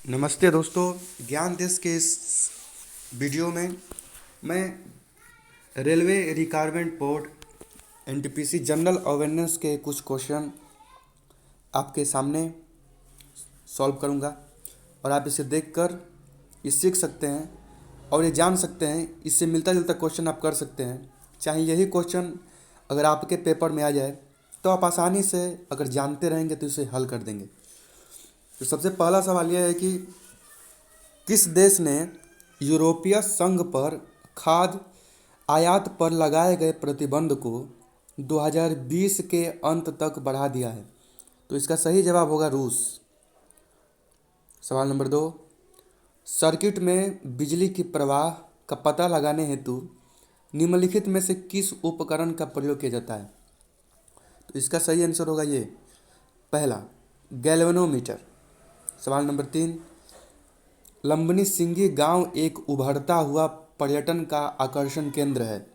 नमस्ते दोस्तों। ज्ञान देश के इस वीडियो में मैं railway requirement board NTPC general awareness के कुछ क्वेश्चन आपके सामने सॉल्व करूंगा और आप इसे देखकर ये सीख सकते हैं और ये जान सकते हैं। इससे मिलता जुलता क्वेश्चन आप कर सकते हैं। चाहे यही क्वेश्चन अगर आपके पेपर में आ जाए तो आप आसानी से अगर जानते रहेंगे तो इसे हल कर देंगे। तो सबसे पहला सवाल यह है कि किस देश ने यूरोपीय संघ पर खाद्य आयात पर लगाए गए प्रतिबंध को 2020 के अंत तक बढ़ा दिया है? तो इसका सही जवाब होगा रूस। सवाल नंबर 2, सर्किट में बिजली की प्रवाह का पता लगाने हेतु निम्नलिखित में से किस उपकरण का प्रयोग किया जाता है? तो इसका सही आंसर होगा ये पहला, गैल्वेनोमीटर। सवाल नंबर 3, लंबनी सिंगी गांव एक उभरता हुआ पर्यटन का आकर्षण केंद्र है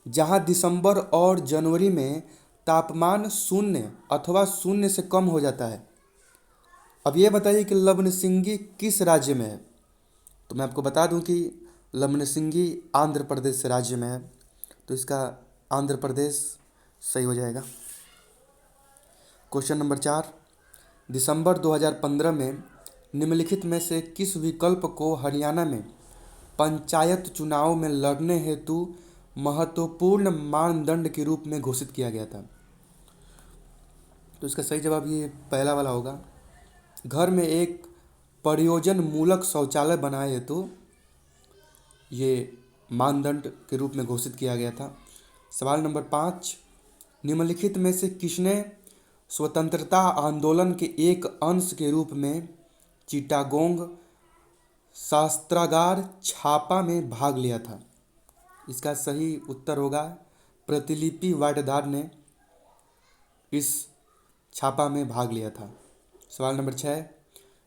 जहां दिसंबर और जनवरी में तापमान शून्य अथवा शून्य से कम हो जाता है। अब ये बताइए कि लबनसिंगी किस राज्य में है? तो मैं आपको बता दूं कि लबनसिंगी आंध्र प्रदेश राज्य में है। तो इसका आंध्र प्रदेश सही हो जाएगा। क्वेश्चन नंबर 4, दिसंबर 2015 में निम्नलिखित में से किस विकल्प को हरियाणा में पंचायत चुनाव में लड़ने हेतु महत्वपूर्ण मानदंड के रूप में घोषित किया गया था? तो इसका सही जवाब ये पहला वाला होगा। घर में एक प्रयोजन मूलक शौचालय बनाए हेतु ये मानदंड के रूप में घोषित किया गया था। सवाल नंबर 5, निम्नलिखित में से किसने स्वतंत्रता आंदोलन के एक अंश के रूप में चिटागोंग शस्त्रागार छापा में भाग लिया था? इसका सही उत्तर होगा प्रतिलिपि वायदार ने इस छापा में भाग लिया था। सवाल नंबर 6,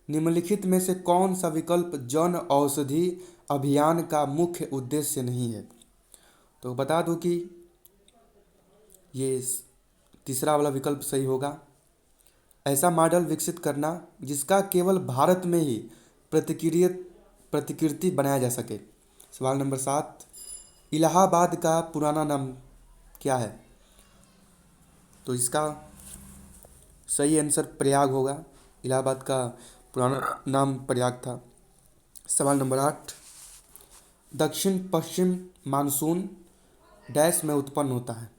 निम्नलिखित में से कौन सा विकल्प जन औषधि अभियान का मुख्य उद्देश्य नहीं है? तो बता दूं कि ये तीसरा वाला विकल्प सही होगा। ऐसा मॉडल विकसित करना जिसका केवल भारत में ही प्रतिकृति बनाया जा सके। सवाल नंबर 7, इलाहाबाद का पुराना नाम क्या है? तो इसका सही आंसर प्रयाग होगा। इलाहाबाद का पुराना नाम प्रयाग था। सवाल नंबर 8, दक्षिण पश्चिम मानसून डैश में उत्पन्न होता है?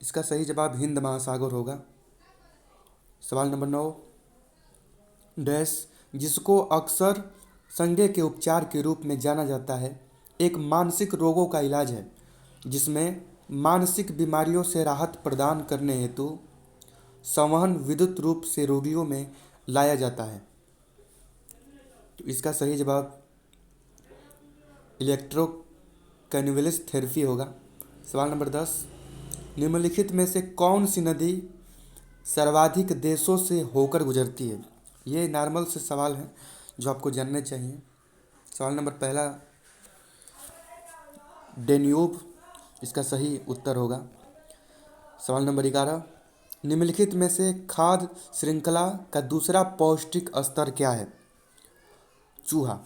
इसका सही जवाब हिंद महासागर होगा। सवाल नंबर 9, डैश जिसको अक्सर संज्ञा के उपचार के रूप में जाना जाता है एक मानसिक रोगों का इलाज है जिसमें मानसिक बीमारियों से राहत प्रदान करने हेतु संवहन विद्युत रूप से रोगियों में लाया जाता है? तो इसका सही जवाब इलेक्ट्रोकैन्युलस थेरेपी होगा। सवाल नंबर 10, निम्नलिखित में से कौन सी नदी सर्वाधिक देशों से होकर गुजरती है? ये नॉर्मल से सवाल है जो आपको जानने चाहिए। सवाल नंबर पहला, डेन्यूब इसका सही उत्तर होगा। सवाल नंबर 11, निम्नलिखित में से खाद्य श्रृंखला का दूसरा पौष्टिक स्तर क्या है? चूहा।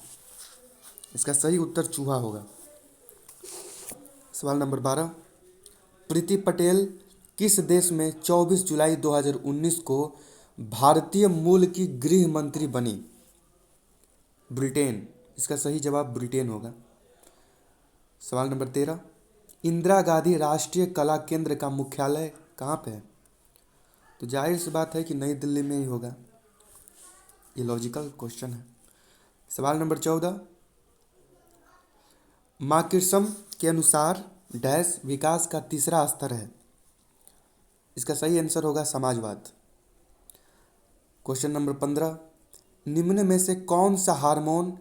इसका सही उत्तर चूहा होगा। सवाल नंबर 12, प्रीति पटेल किस देश में 24 जुलाई 2019 को भारतीय मूल की गृह मंत्री बनी? ब्रिटेन। इसका सही जवाब ब्रिटेन होगा। सवाल नंबर 13, इंदिरा गांधी राष्ट्रीय कला केंद्र का मुख्यालय कहाँ पे है? तो जाहिर सी बात है कि नई दिल्ली में ही होगा। ये लॉजिकल क्वेश्चन है। सवाल नंबर 14, मार्क्सम के अनुसार डैश विकास का तीसरा स्तर है? इसका सही आंसर होगा समाजवाद। क्वेश्चन नंबर 15, निम्न में से कौन सा हार्मोन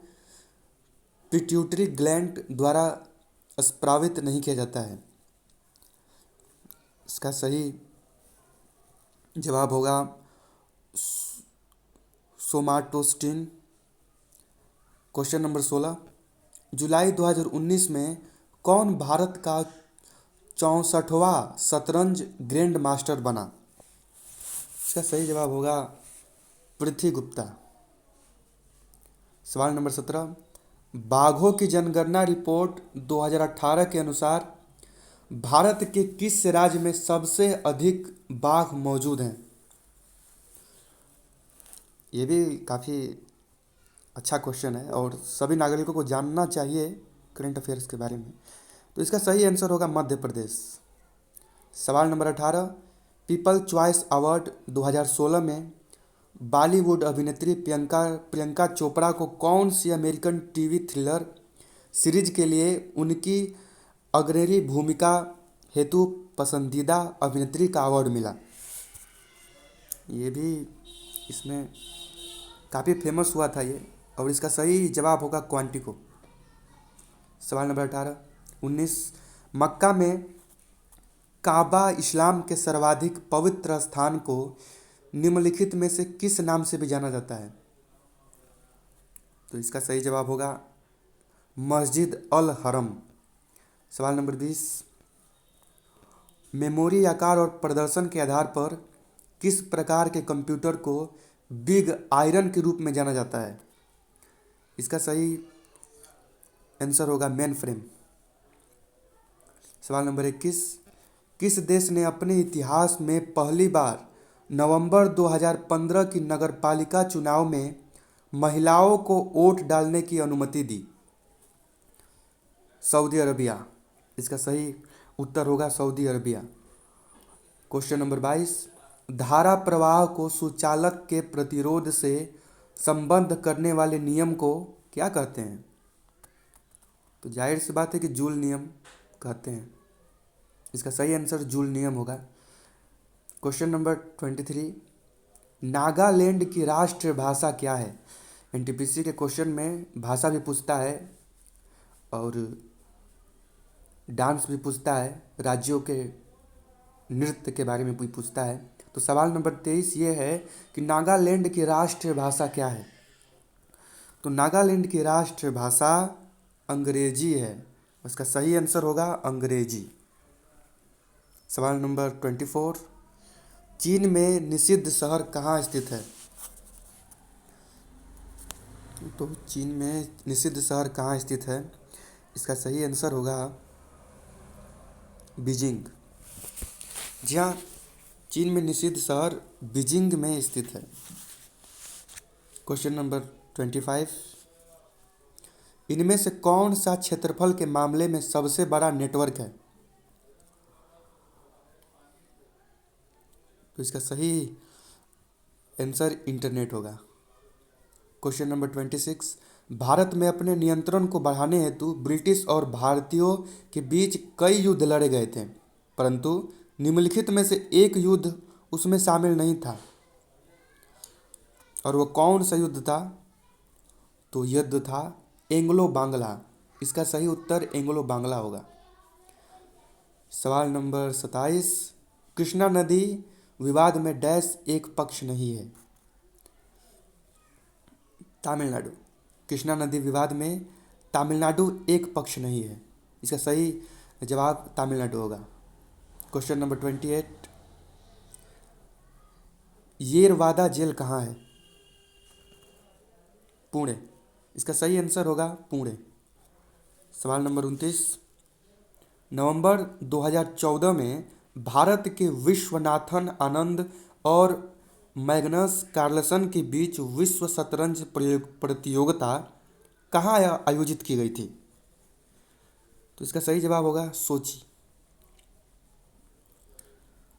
पिट्यूटरी ग्लैंड द्वारा स्रावित नहीं किया जाता है? इसका सही जवाब होगा सोमाटोस्टिन। क्वेश्चन नंबर 16, जुलाई 2019 में कौन भारत का 64वां शतरंज ग्रैंड मास्टर बना? इसका सही जवाब होगा पृथ्वी गुप्ता। सवाल नंबर 17, बाघों की जनगणना रिपोर्ट 2018 के अनुसार भारत के किस राज्य में सबसे अधिक बाघ मौजूद हैं? ये भी काफ़ी अच्छा क्वेश्चन है और सभी नागरिकों को जानना चाहिए करंट अफेयर्स के बारे में। तो इसका सही आंसर होगा मध्य प्रदेश। सवाल नंबर 18, पीपल चॉइस अवार्ड 2016 में बॉलीवुड अभिनेत्री प्रियंका प्रियंका चोपड़ा को कौन सी अमेरिकन टीवी थ्रिलर सीरीज के लिए उनकी अग्रणी भूमिका हेतु पसंदीदा अभिनेत्री का अवार्ड मिला? ये भी इसमें काफ़ी फेमस हुआ था ये, और इसका सही जवाब होगा क्वांटिको। सवाल नंबर 18, 19, मक्का में काबा इस्लाम के सर्वाधिक पवित्र स्थान को निम्नलिखित में से किस नाम से भी जाना जाता है? तो इसका सही जवाब होगा मस्जिद अल हरम। सवाल नंबर 20, मेमोरी आकार और प्रदर्शन के आधार पर किस प्रकार के कंप्यूटर को बिग आयरन के रूप में जाना जाता है? इसका सही आंसर होगा मेन फ्रेम। सवाल नंबर 21, किस देश ने अपने इतिहास में पहली बार नवंबर 2015 की नगरपालिका चुनाव में महिलाओं को वोट डालने की अनुमति दी? Saudi Arabia. इसका सही उत्तर होगा सऊदी अरबिया। क्वेश्चन नंबर 22, धारा प्रवाह को सुचालक के प्रतिरोध से संबद्ध करने वाले नियम को क्या कहते हैं? तो जाहिर सी बात है कि जूल नियम कहते हैं। इसका सही आंसर जूल नियम होगा। क्वेश्चन नंबर 23, नागालैंड की राष्ट्रीय भाषा क्या है? एनटीपीसी के क्वेश्चन में भाषा भी पूछता है और डांस भी पूछता है, राज्यों के नृत्य के बारे में भी पूछता है। तो सवाल नंबर 23 ये है कि नागालैंड की राष्ट्रीय भाषा क्या है? तो नागालैंड की राष्ट्रीय भाषा अंग्रेजी है। उसका सही आंसर होगा अंग्रेजी। सवाल नंबर 24, चीन में निषिद्ध शहर कहाँ स्थित है? तो चीन में निषिद्ध शहर कहाँ स्थित है? इसका सही आंसर होगा बीजिंग। जी हाँ, चीन में निषिद्ध शहर बीजिंग में स्थित है। क्वेश्चन नंबर 25, इनमें से कौन सा क्षेत्रफल के मामले में सबसे बड़ा नेटवर्क है? तो इसका सही आंसर इंटरनेट होगा। क्वेश्चन नंबर 26, भारत में अपने नियंत्रण को बढ़ाने हेतु ब्रिटिश और भारतीयों के बीच कई युद्ध लड़े गए थे, परंतु निम्नलिखित में से एक युद्ध उसमें शामिल नहीं था, और वो कौन सा युद्ध था? तो युद्ध था एंग्लो बांग्ला। इसका सही उत्तर एंग्लो बांग्ला होगा। सवाल नंबर 27, कृष्णा नदी विवाद में डैश एक पक्ष नहीं है? तमिलनाडु। कृष्णा नदी विवाद में तमिलनाडु एक पक्ष नहीं है। इसका सही जवाब तमिलनाडु होगा। क्वेश्चन नंबर 28, येरवादा जेल कहाँ है? पुणे। इसका सही आंसर होगा पुणे। सवाल नंबर 29, नवंबर 2014 में भारत के विश्वनाथन आनंद और मैग्नस कार्लसन के बीच विश्व शतरंज प्रतियोगिता कहाँ आयोजित की गई थी? तो इसका सही जवाब होगा सोची।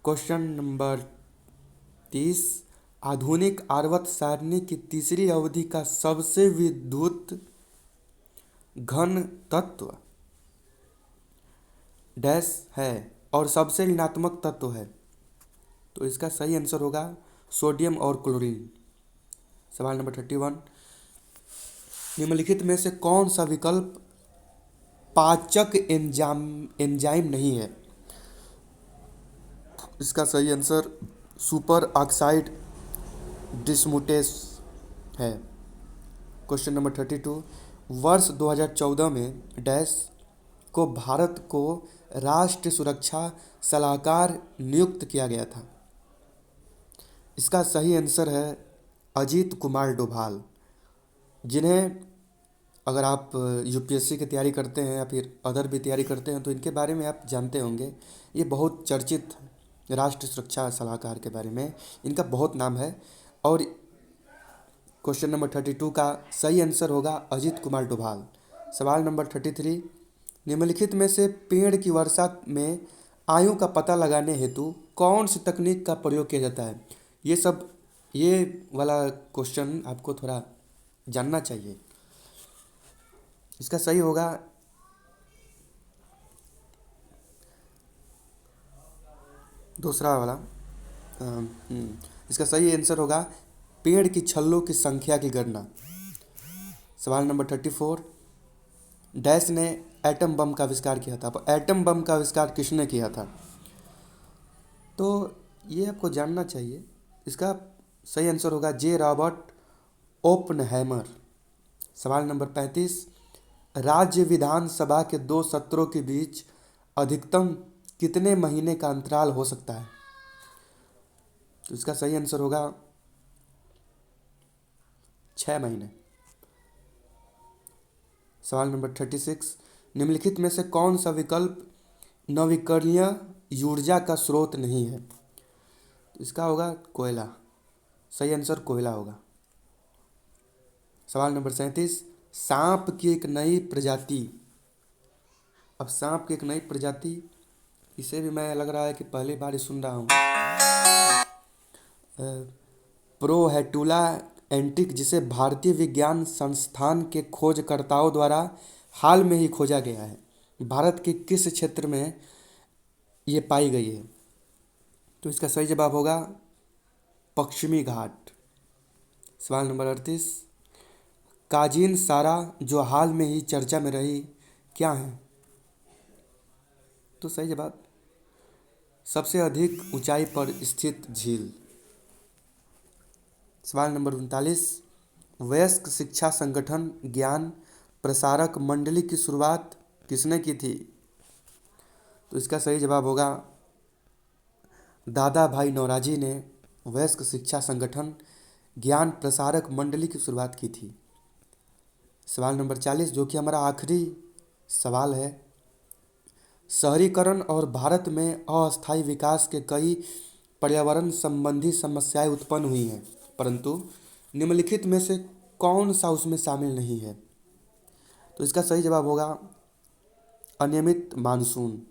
क्वेश्चन नंबर 30, आधुनिक आवर्त सारणी की तीसरी अवधि का सबसे विद्युत घन तत्व डैश है और सबसे ऋणात्मक तत्व है? तो इसका सही आंसर होगा सोडियम और क्लोरीन। सवाल नंबर 31, निम्नलिखित में से कौन सा विकल्प पाचक एंजाइम नहीं है? इसका सही आंसर सुपर ऑक्साइड डिस्मुटेस है। क्वेश्चन नंबर 32, वर्ष 2014 में डैश को भारत को राष्ट्रीय सुरक्षा सलाहकार नियुक्त किया गया था? इसका सही आंसर है अजीत कुमार डोभाल। जिन्हें, अगर आप यूपीएससी की तैयारी करते हैं या फिर अदर भी तैयारी करते हैं तो इनके बारे में आप जानते होंगे। ये बहुत चर्चित राष्ट्र सुरक्षा सलाहकार के बारे में इनका बहुत नाम है। और क्वेश्चन नंबर 32 का सही आंसर होगा अजीत कुमार डोभाल। सवाल नंबर 33, निम्नलिखित में से पेड़ की वर्षा में आयु का पता लगाने हेतु कौन सी तकनीक का प्रयोग किया जाता है। ये वाला क्वेश्चन आपको थोड़ा जानना चाहिए। इसका सही होगा दूसरा वाला। इसका सही आंसर होगा पेड़ की छल्लों की संख्या की गणना। सवाल नंबर 34, डैश ने एटम बम का आविष्कार किया था। अब एटम बम का आविष्कार किसने किया था, तो ये आपको जानना चाहिए। इसका सही आंसर होगा जे रॉबर्ट ओपनहैमर। सवाल नंबर 35, राज्य विधानसभा के दो सत्रों के बीच अधिकतम कितने महीने का अंतराल हो सकता है, तो इसका सही आंसर होगा 6 महीने। सवाल नंबर 36, निम्नलिखित में से कौन सा विकल्प नवीकरणीय ऊर्जा का स्रोत नहीं है, तो इसका होगा कोयला। सही आंसर कोयला होगा। सवाल नंबर 37, सांप की एक नई प्रजाति। अब सांप की एक नई प्रजाति, इसे भी मैं लग रहा है कि पहली बार ही सुन रहा हूँ। प्रोहेटुला एंटिक, जिसे भारतीय विज्ञान संस्थान के खोजकर्ताओं द्वारा हाल में ही खोजा गया है, भारत के किस क्षेत्र में ये पाई गई है, तो इसका सही जवाब होगा पश्चिमी घाट। सवाल नंबर 38, काजिन सारा जो हाल में ही चर्चा में रही क्या है, तो सही जवाब सबसे अधिक ऊंचाई पर स्थित झील। सवाल नंबर 39, वयस्क शिक्षा संगठन ज्ञान प्रसारक मंडली की शुरुआत किसने की थी, तो इसका सही जवाब होगा दादा भाई नौरोजी ने वयस्क शिक्षा संगठन ज्ञान प्रसारक मंडली की शुरुआत की थी। सवाल नंबर 40, जो कि हमारा आखिरी सवाल है, शहरीकरण और भारत में अस्थायी विकास के कई पर्यावरण संबंधी समस्याएं उत्पन्न हुई हैं, परंतु निम्नलिखित में से कौन सा उसमें शामिल नहीं है, तो इसका सही जवाब होगा अनियमित मानसून।